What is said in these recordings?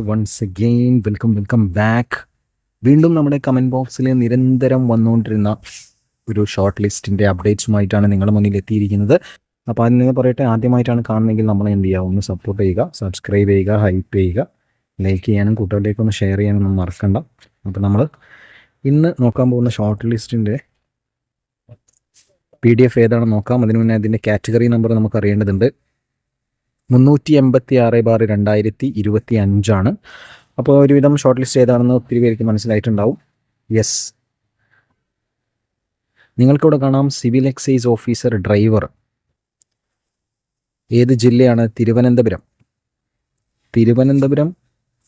Once again welcome back. വീണ്ടും നമ്മുടെ comment ബോക്സിൽ നിരന്തരം വന്നുകൊണ്ടിരുന്ന ഒരു ഷോർട്ട് ലിസ്റ്റിൻ്റെ അപ്ഡേറ്റ്സുമായിട്ടാണ് നിങ്ങളുടെ മുന്നിൽ എത്തിയിരിക്കുന്നത്. അപ്പോൾ അതിന് നിങ്ങൾ പറയട്ടെ, ആദ്യമായിട്ടാണ് കാണുന്നതെങ്കിൽ നമ്മൾ എന്ത് ചെയ്യുക, ഒന്ന് സപ്പോർട്ട് ചെയ്യുക, സബ്സ്ക്രൈബ് ചെയ്യുക, ഹൈപ്പ് ചെയ്യുക, ലൈക്ക് ചെയ്യാനും കൂട്ടുകാരിലേക്കൊന്ന് ഷെയർ ചെയ്യാനൊന്നും മറക്കണ്ട. അപ്പോൾ നമ്മൾ ഇന്ന് നോക്കാൻ പോകുന്ന ഷോർട്ട് ലിസ്റ്റിൻ്റെ PDF ഏതാണെന്ന് നോക്കാം. അതിന് മുന്നേ അതിൻ്റെ കാറ്റഗറി നമ്പർ നമുക്ക് അറിയേണ്ടതുണ്ട്. 386/2025 അപ്പോൾ ഒരുവിധം ഷോർട്ട് ലിസ്റ്റ് ഏതാണെന്ന് ഒത്തിരി പേർക്ക് മനസ്സിലായിട്ടുണ്ടാവും. യെസ്, നിങ്ങൾക്കിവിടെ കാണാം സിവിൽ എക്സൈസ് ഓഫീസർ ഡ്രൈവർ. ഏത് ജില്ലയാണ്? തിരുവനന്തപുരം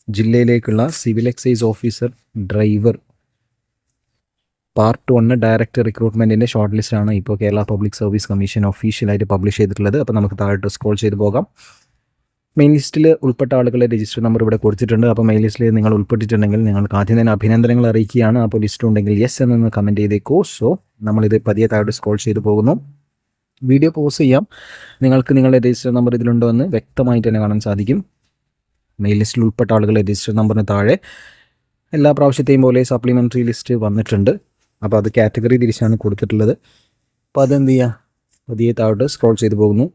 ജില്ലയിലേക്കുള്ള civil excise officer driver part 1 direct റിക്രൂട്ട്മെൻറ്റിൻ്റെ ഷോർട്ട് ലിസ്റ്റാണ് ഇപ്പോൾ കേരള പബ്ലിക് സർവീസ് കമ്മീഷൻ ഒഫീഷ്യലായിട്ട് പബ്ലിഷ് ചെയ്തിട്ടുള്ളത്. അപ്പോൾ നമുക്ക് താഴോട്ട് സ്ക്രോൾ ചെയ്ത് പോകാം. മെയിൻ ലിസ്റ്റിൽ ഉൾപ്പെട്ട ആളുകളെ രജിസ്റ്റർ നമ്പർ ഇവിടെ കൊടുത്തിട്ടുണ്ട്. അപ്പോൾ മെയിൻ ലിസ്റ്റിൽ നിങ്ങൾ ഉൾപ്പെട്ടിട്ടുണ്ടെങ്കിൽ നിങ്ങൾക്ക് ആദ്യം തന്നെ അഭിനന്ദനങ്ങൾ അറിയിക്കുകയാണ്. അപ്പോൾ ലിസ്റ്റ് ഉണ്ടെങ്കിൽ യെസ് എന്നൊന്ന് കമൻറ്റ് ചെയ്തേക്കോ. സോ നമ്മളിത് പതിയെ താഴോട്ട് സ്ക്രോൾ ചെയ്ത് പോകുന്നു. വീഡിയോ പോസ് ചെയ്യാം. നിങ്ങൾക്ക് നിങ്ങളുടെ രജിസ്റ്റർ നമ്പർ ഇതിലുണ്ടോ എന്ന് വ്യക്തമായിട്ട് തന്നെ കാണാൻ സാധിക്കും. മെയിൻ ലിസ്റ്റിൽ ഉൾപ്പെട്ട ആളുകളെ രജിസ്റ്റർ നമ്പറിന് താഴെ എല്ലാ പ്രാവശ്യത്തെയും പോലെ സപ്ലിമെൻ്ററി ലിസ്റ്റ് വന്നിട്ടുണ്ട്. അപ്പോൾ അത് കാറ്റഗറി തിരിച്ചാണ് കൊടുത്തിട്ടുള്ളത്. അപ്പോൾ അതെന്ത് ചെയ്യുക, പതിയെ താഴോട്ട് സ്ക്രോൾ ചെയ്ത് പോകുന്നു.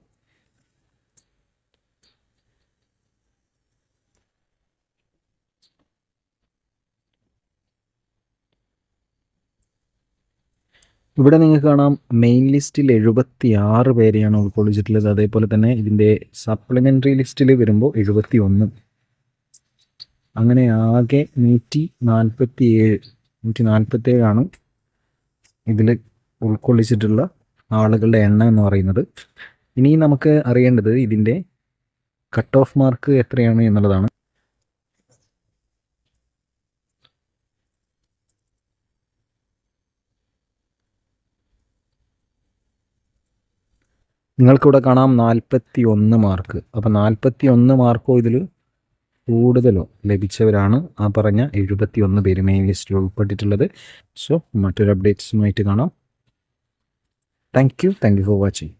ഇവിടെ നിങ്ങൾക്ക് കാണാം മെയിൻ ലിസ്റ്റിൽ 76 പേരെയാണ് ഉൾക്കൊള്ളിച്ചിട്ടുള്ളത്. അതേപോലെ തന്നെ ഇതിൻ്റെ സപ്ലിമെൻ്ററി ലിസ്റ്റിൽ വരുമ്പോൾ 71. അങ്ങനെ ആകെ 147 ഇതിൽ ഉൾക്കൊള്ളിച്ചിട്ടുള്ള ആളുകളുടെ എണ്ണം എന്ന് പറയുന്നത്. ഇനി നമുക്ക് അറിയേണ്ടത് ഇതിൻ്റെ കട്ട് ഓഫ് മാർക്ക് എത്രയാണ് എന്നുള്ളതാണ്. നിങ്ങൾക്കിവിടെ കാണാം 41 മാർക്ക്. അപ്പോൾ 41 മാർക്കോ ഇതിൽ കൂടുതലോ ലഭിച്ചവരാണ് ആ പറഞ്ഞ 71 പേര് മെയിൻ ലിസ്റ്റിൽ ഉൾപ്പെട്ടിട്ടുള്ളത്. സോ മറ്റൊരു അപ്ഡേറ്റ്സുമായിട്ട് കാണാം. Thank you for watching.